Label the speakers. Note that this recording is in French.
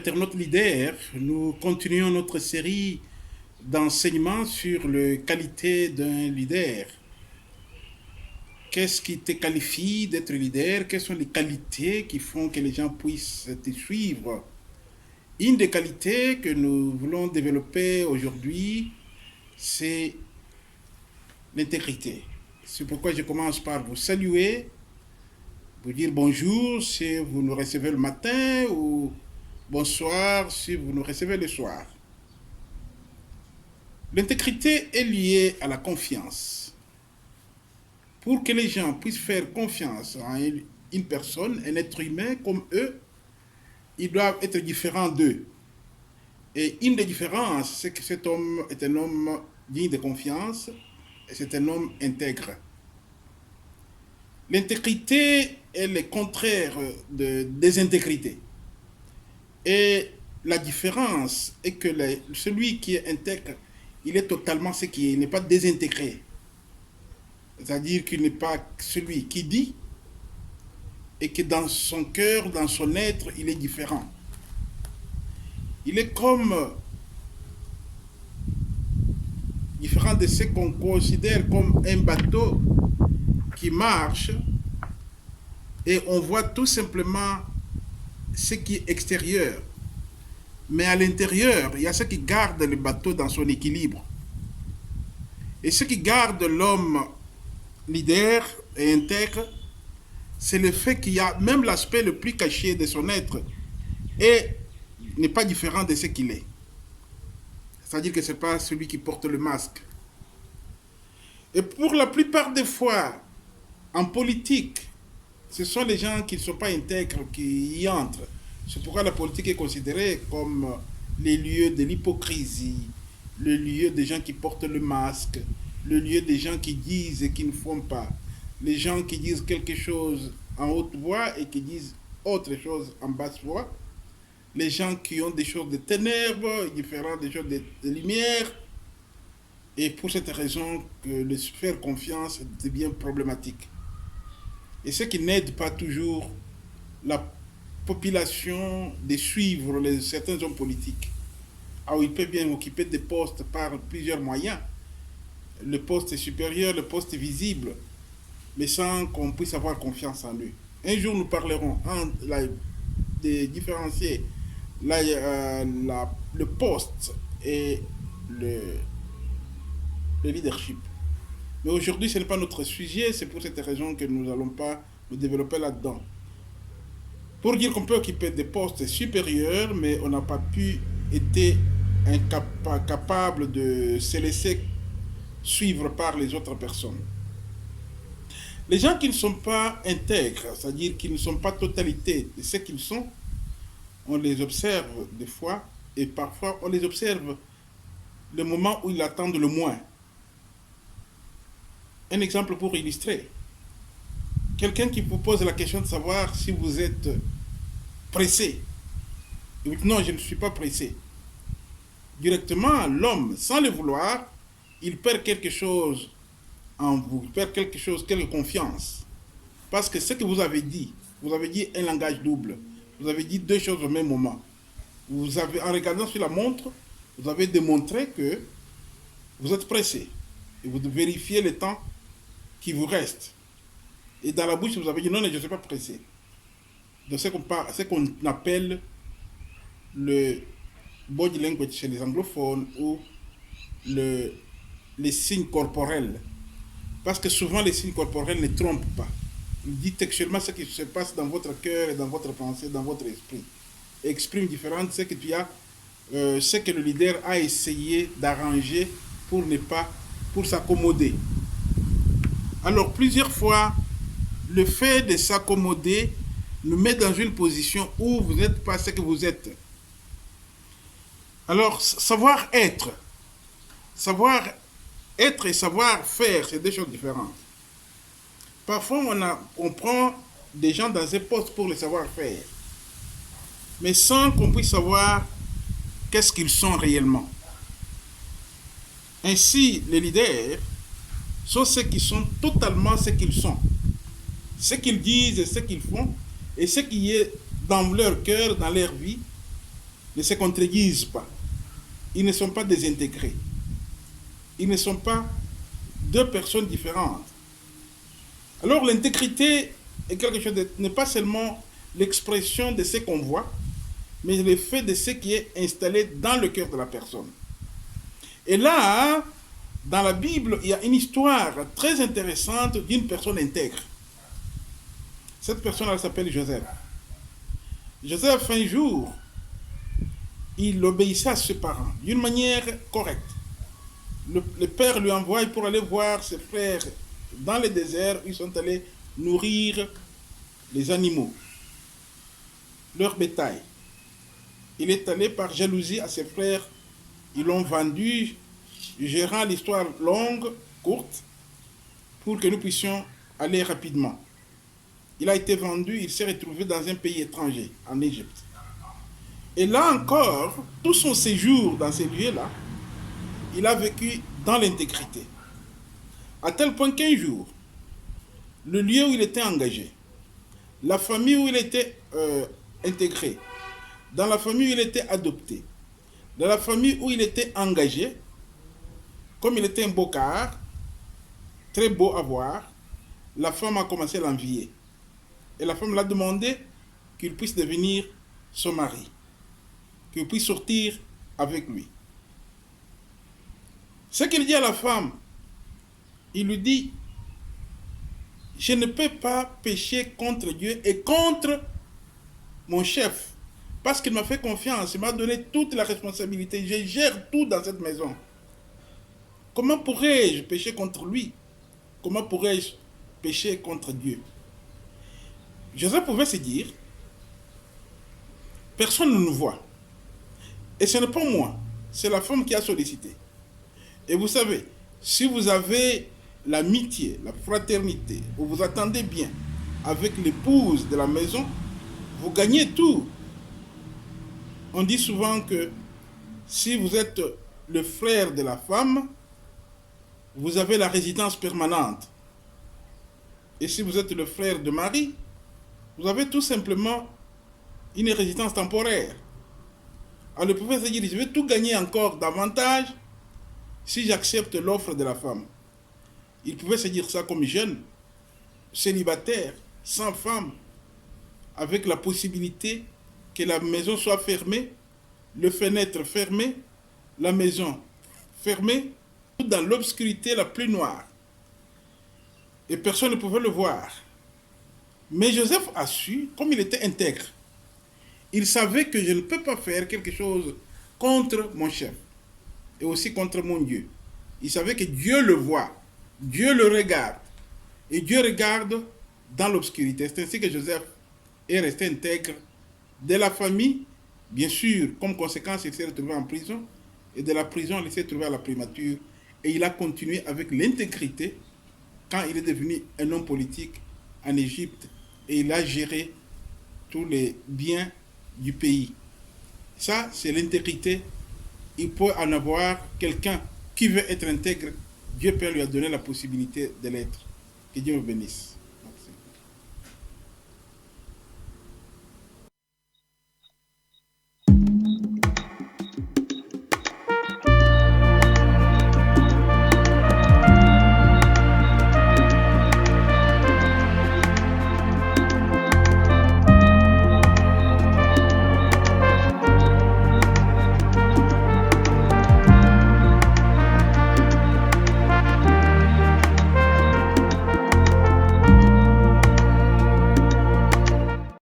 Speaker 1: internautes leaders, nous continuons notre série d'enseignements sur la qualité d'un leader. Qu'est-ce qui te qualifie d'être leader? Quelles sont les qualités qui font que les gens puissent te suivre? Une des qualités que nous voulons développer aujourd'hui, c'est l'intégrité. C'est pourquoi je commence par vous saluer, vous dire bonjour si vous nous recevez le matin ou bonsoir si vous nous recevez le soir. L'intégrité est liée à la confiance. Pour que les gens puissent faire confiance en une personne, un être humain comme eux, ils doivent être différents d'eux. Et une des différences, c'est que cet homme est un homme digne de confiance et c'est un homme intègre. L'intégrité est le contraire de désintégrité. Et la différence est que celui qui est intègre, il est totalement ce qui est, il n'est pas désintégré. C'est-à-dire qu'il n'est pas celui qui dit et que dans son cœur, dans son être, il est différent. Il est comme différent de ce qu'on considère comme un bateau qui marche et on voit tout simplement ce qui est extérieur. Mais à l'intérieur, il y a ce qui garde le bateau dans son équilibre. Et ce qui garde l'homme leader et intègre, c'est le fait qu'il y a même l'aspect le plus caché de son être et n'est pas différent de ce qu'il est. C'est-à-dire que ce n'est pas celui qui porte le masque. Et pour la plupart des fois, en politique, ce sont les gens qui ne sont pas intègres qui y entrent. C'est pourquoi la politique est considérée comme les lieux de l'hypocrisie, le lieu des gens qui portent le masque, le lieu des gens qui disent et qui ne font pas, les gens qui disent quelque chose en haute voix et qui disent autre chose en basse voix, les gens qui ont des choses de ténèbres, différentes des choses de lumière. Et pour cette raison que le faire confiance devient problématique. Et ce qui n'aide pas toujours la population de suivre certains hommes politiques. Alors, ils peuvent bien occuper des postes par plusieurs moyens. Le poste est supérieur, le poste est visible, mais sans qu'on puisse avoir confiance en eux. Un jour, nous parlerons de différencier le poste et le leadership. Mais aujourd'hui, ce n'est pas notre sujet, c'est pour cette raison que nous n'allons pas nous développer là-dedans. Pour dire qu'on peut occuper des postes supérieurs, mais on n'a pas pu être capable de se laisser suivre par les autres personnes. Les gens qui ne sont pas intègres, c'est-à-dire qui ne sont pas totalité de ce qu'ils sont, on les observe des fois, et parfois on les observe le moment où ils attendent le moins. Un exemple pour illustrer. Quelqu'un qui vous pose la question de savoir si vous êtes pressé. Et vous dites non, je ne suis pas pressé. Directement, l'homme, sans le vouloir, il perd quelque chose en vous, il perd quelque chose, quelque confiance. Parce que ce que vous avez dit un langage double. Vous avez dit deux choses au même moment. Vous avez, en regardant sur la montre, vous avez démontré que vous êtes pressé. Et vous vérifiez le temps qui vous reste. Et dans la bouche, vous avez dit non, je ne suis pas pressé. Donc, c'est ce qu'on appelle le body language chez les anglophones ou les signes corporels. Parce que souvent, les signes corporels ne trompent pas. Ils disent textuellement ce qui se passe dans votre cœur et dans votre pensée, dans votre esprit. Et expriment différemment ce que ce que le leader a essayé d'arranger pour s'accommoder. Alors, plusieurs fois, le fait de s'accommoder nous met dans une position où vous n'êtes pas ce que vous êtes. Alors, savoir être et savoir faire, c'est deux choses différentes. Parfois, on prend des gens dans un poste pour le savoir faire, mais sans qu'on puisse savoir qu'est-ce qu'ils sont réellement. Ainsi, les leaders sont ceux qui sont totalement ce qu'ils sont. Ce qu'ils disent et ce qu'ils font, et ce qui est dans leur cœur, dans leur vie, ne se contredisent pas. Ils ne sont pas désintégrés. Ils ne sont pas deux personnes différentes. Alors l'intégrité est quelque chose n'est pas seulement l'expression de ce qu'on voit, mais le fait de ce qui est installé dans le cœur de la personne. Et là, dans la Bible, il y a une histoire très intéressante d'une personne intègre. Cette personne, elle s'appelle Joseph. Joseph, un jour, il obéissait à ses parents d'une manière correcte. Le père lui envoie pour aller voir ses frères dans le désert où ils sont allés nourrir les animaux, leur bétail. Il est allé par jalousie à ses frères, ils l'ont vendu, gérant l'histoire longue, courte, pour que nous puissions aller rapidement. Il a été vendu, il s'est retrouvé dans un pays étranger, en Égypte. Et là encore, tout son séjour dans ces lieux-là, il a vécu dans l'intégrité. À tel point qu'un jour, le lieu où il était engagé, la famille où il était intégré, dans la famille où il était adopté, dans la famille où il était engagé, comme il était un beau car, très beau à voir, la femme a commencé à l'envier. Et la femme l'a demandé qu'il puisse devenir son mari, qu'il puisse sortir avec lui. Ce qu'il dit à la femme, il lui dit, je ne peux pas pécher contre Dieu et contre mon chef, parce qu'il m'a fait confiance, il m'a donné toute la responsabilité, je gère tout dans cette maison. Comment pourrais-je pécher contre lui? Comment pourrais-je pécher contre Dieu? Joseph pouvait se dire, personne ne nous voit. Et ce n'est pas moi, c'est la femme qui a sollicité. Et vous savez, si vous avez l'amitié, la fraternité, vous vous attendez bien avec l'épouse de la maison, vous gagnez tout. On dit souvent que si vous êtes le frère de la femme, vous avez la résidence permanente. Et si vous êtes le frère de Marie, vous avez tout simplement une résidence temporaire. Alors le prophète dit, je vais tout gagner encore davantage si j'accepte l'offre de la femme. Il pouvait se dire ça comme jeune, célibataire, sans femme, avec la possibilité que la maison soit fermée, le fenêtre fermé, la maison fermée, dans l'obscurité la plus noire. Et personne ne pouvait le voir. Mais Joseph a su, comme il était intègre, il savait que je ne peux pas faire quelque chose contre mon chef et aussi contre mon Dieu. Il savait que Dieu le voit, Dieu le regarde et Dieu regarde dans l'obscurité. C'est ainsi que Joseph est resté intègre de la famille. Bien sûr, comme conséquence, il s'est retrouvé en prison et de la prison, il s'est retrouvé à la primature et il a continué avec l'intégrité quand il est devenu un homme politique en Égypte et il a géré tous les biens du pays. Ça, c'est l'intégrité. Il peut en avoir quelqu'un qui veut être intègre. Dieu peut lui donner la possibilité de l'être. Que Dieu me bénisse.